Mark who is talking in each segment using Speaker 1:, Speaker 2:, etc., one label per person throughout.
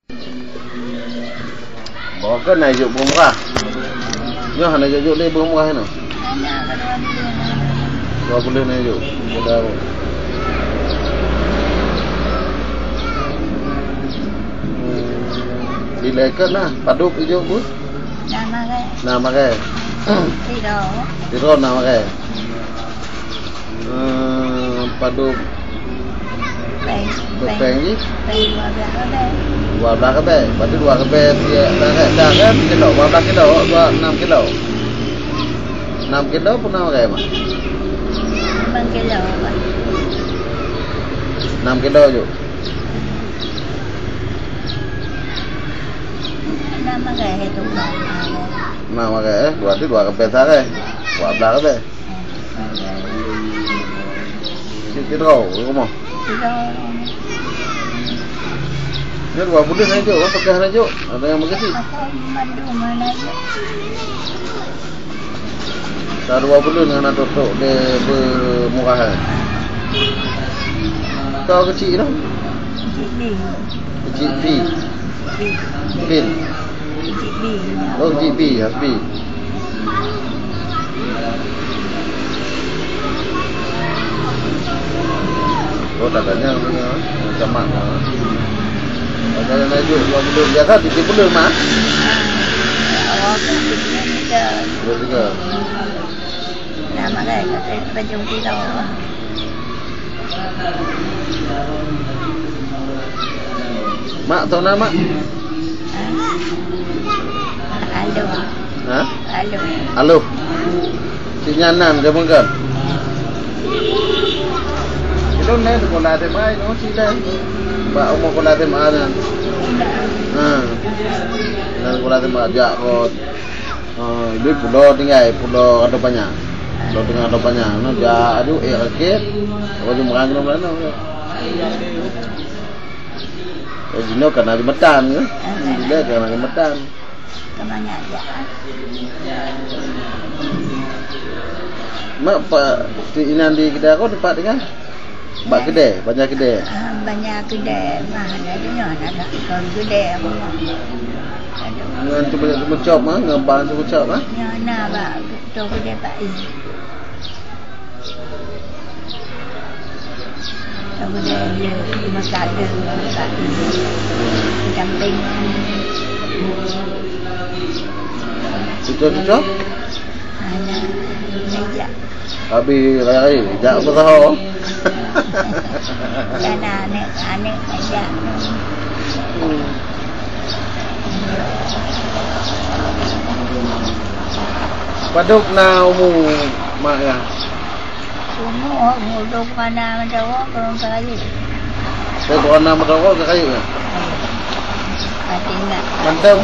Speaker 1: Bawa ke naik juk murah. Nyoh naik juk ni murah ni. Dua boleh naik juk. Sudah. Dilekat lah, paduk hijau pun. Nama ke? Tidur nama ke? Paduk. Bepeng ni? 12 kebel. Berarti 2 kebel dia dah kan kilo 12 kilo 6 kilo. 6 kilo pun nama ke mak?
Speaker 2: 6 kilo.
Speaker 1: 6 kilo je.
Speaker 2: Nama ke itu kan.
Speaker 1: Nama ke? Berarti 2 kebel sare. 12 kebel. Kilo rumah. Ni 2 bulan aja, orang pakai aja. Ada yang begitu. Dah 2 bulan dengan tutup dia bermurahan. Kau kecil dah. Kecil B. Bin. Oh GB, Hasbi. Oh dadanya macam mana? Ada naik 2 bulan biasa 3 bulan mah.
Speaker 2: Awak juga.
Speaker 1: Juga.
Speaker 2: Nama dia kata penjung kilo.
Speaker 1: Mak tahu nama?
Speaker 2: Alo.
Speaker 1: Hah?
Speaker 2: Alo.
Speaker 1: Alo. Sinyanan ke mungkin? Itu ni sekolah ada mai, no sila. Pak umur sekolah ada mana? Dan sekolah ada majak kot. Ini pulau tinggal, pulau ada banyak. Pulau tengah ada banyak. No jah, aduh, raket. Orang merang ke mana? Jino kena di medan ke? Dia kena di medan.
Speaker 2: Kemana aja?
Speaker 1: Mak pak inan di kedai kau tempat dengan? Bak kedai, banyak kedai.
Speaker 2: Banyak kedai, mana dia ada kalau kedai apa?
Speaker 1: Ngan tu banyak macam ah, ngaban tu macam ah.
Speaker 2: Ya nak bak tu kedai Pak I. Tahu dia masak ada Pak I. Camping.
Speaker 1: Cucuk-cucuk?
Speaker 2: Ada meja.
Speaker 1: Habis raya, jak apa tahu?
Speaker 2: Dan anek meja.
Speaker 1: Paduk na umu mak ya.
Speaker 2: Umur mana mendawa kurang kayu.
Speaker 1: Saya kau nama rokok ke kayu ya?
Speaker 2: Tinggal.
Speaker 1: Mentang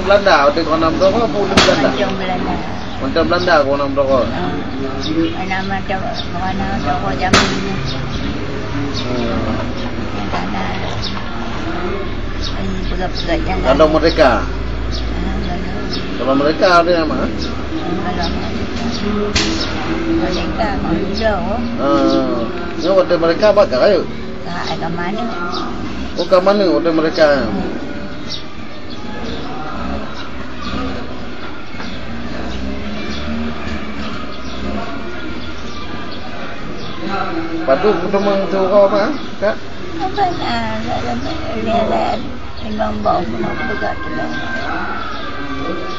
Speaker 1: Belanda, ada kau nama rokok apa Belanda?
Speaker 2: Macam Belanda.
Speaker 1: Mentang Belanda kau nama rokok.
Speaker 2: Nama rokok, mana rokok zaman ini. Karena ini pegat-pegat yang.
Speaker 1: Kalau mereka. Kalau mereka ada nama?
Speaker 2: Mereka mau
Speaker 1: ni hotel mereka apa kayu?
Speaker 2: ke mana?
Speaker 1: Oh ke mana hotel mereka? Padu ketemu tu kau apa? Kak?
Speaker 2: Apa nak lihat memang bau nak pegat tu.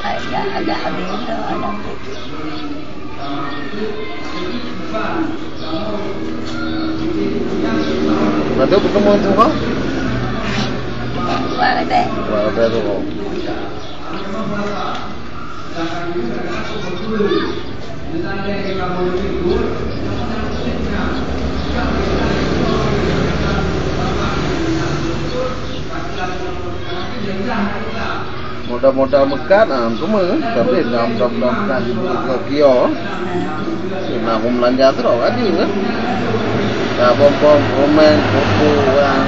Speaker 2: Agak habis tu ada.
Speaker 1: Padu ketemu tu kau?
Speaker 2: Ada.
Speaker 1: Ada tu kau. Modal-modal mekat semua tapi dalam kan kio nak belanja terus ada kan dah bom komen buku orang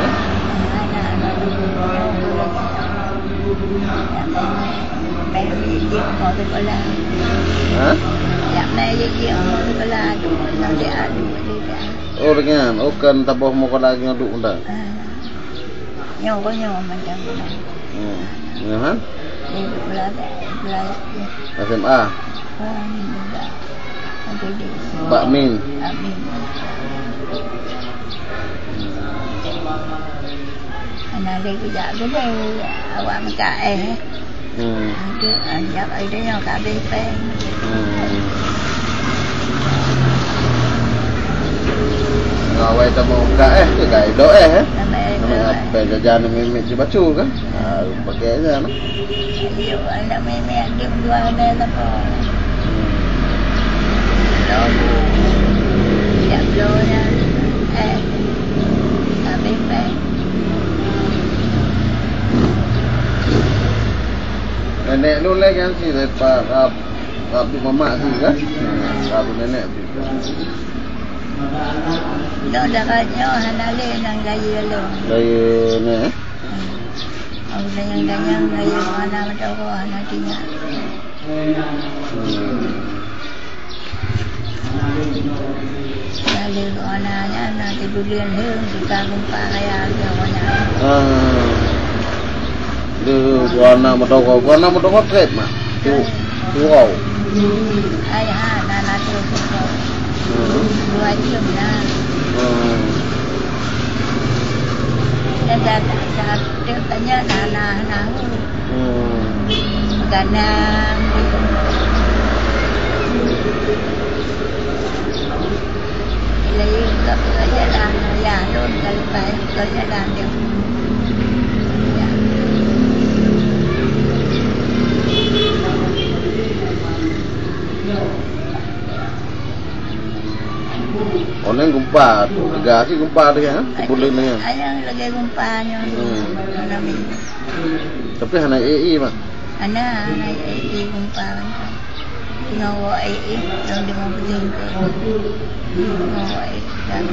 Speaker 1: oh dengan kan tabuh mau lagi ngaduk dah
Speaker 2: nyo có nyo macam mana.
Speaker 1: Ya kan?
Speaker 2: Dia belajar.
Speaker 1: SMA.
Speaker 2: Ini juga. Ada di.
Speaker 1: Pak Min.
Speaker 2: Amin. Anak dia kerja gede, awak macam Dia anjak ada yang kat Bepeng.
Speaker 1: Ngawai temu tu kat Edo Nama apa jajan memek di Bacu kan? Pakai aja nah.
Speaker 2: Ayo anak memek dia jual dia apa? Lalu siap lonya kat Bepeng.
Speaker 1: Nenek lu lagi kan sih Pak Mama tu kan? Abu nenek tu.
Speaker 2: Dah katnya hanale nang gaya lo.
Speaker 1: Gaya ni.
Speaker 2: Aku yang gaya mana macam ko anaknya. Lalu ko anaknya nanti bulan hang kita kumpa kaya dia banyak.
Speaker 1: Warna mendokok trade mah. Tu wow.
Speaker 2: Ayah nana tu. Dua jam lah. Dan dia tanya nana. Ganang. Lấy các cái giai đoạn già luôn cái bài cái giai đoạn đều
Speaker 1: Orang gumpa, gasi gumpa dia, boleh ni.
Speaker 2: Ayah lagi gumpanya, nami.
Speaker 1: Tapi hanya EI mah.
Speaker 2: Anak EI gumpa, ngawa EI, yang di mana pun ngawa EI dan.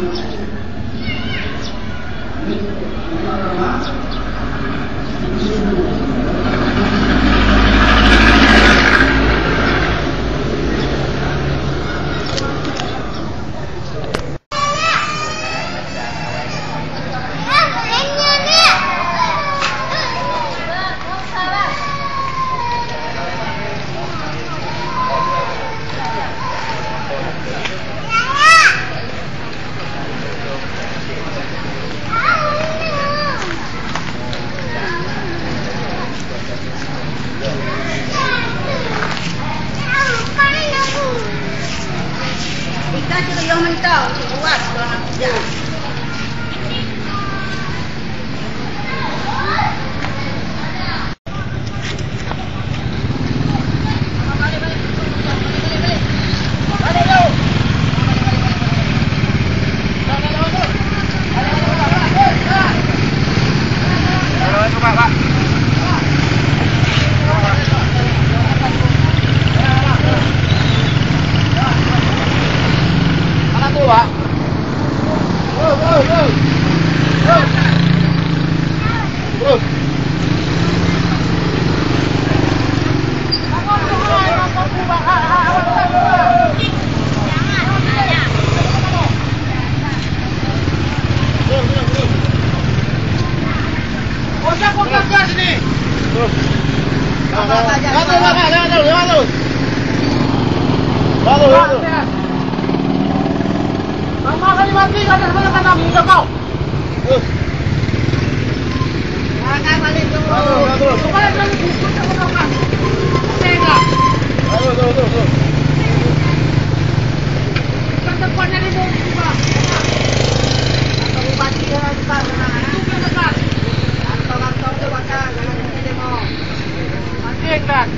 Speaker 2: Yang mentau, buat orang kerja.
Speaker 3: Mama kali mati kan mana kan muka kau. Kan balik tu. Bukan lagi buku tak makan. Tengok. Aduh. Kan depannya ni mau buka. Kalau mati orang besar mana? Itu besar. Atau tu bakar jangan tengok. Mati kan.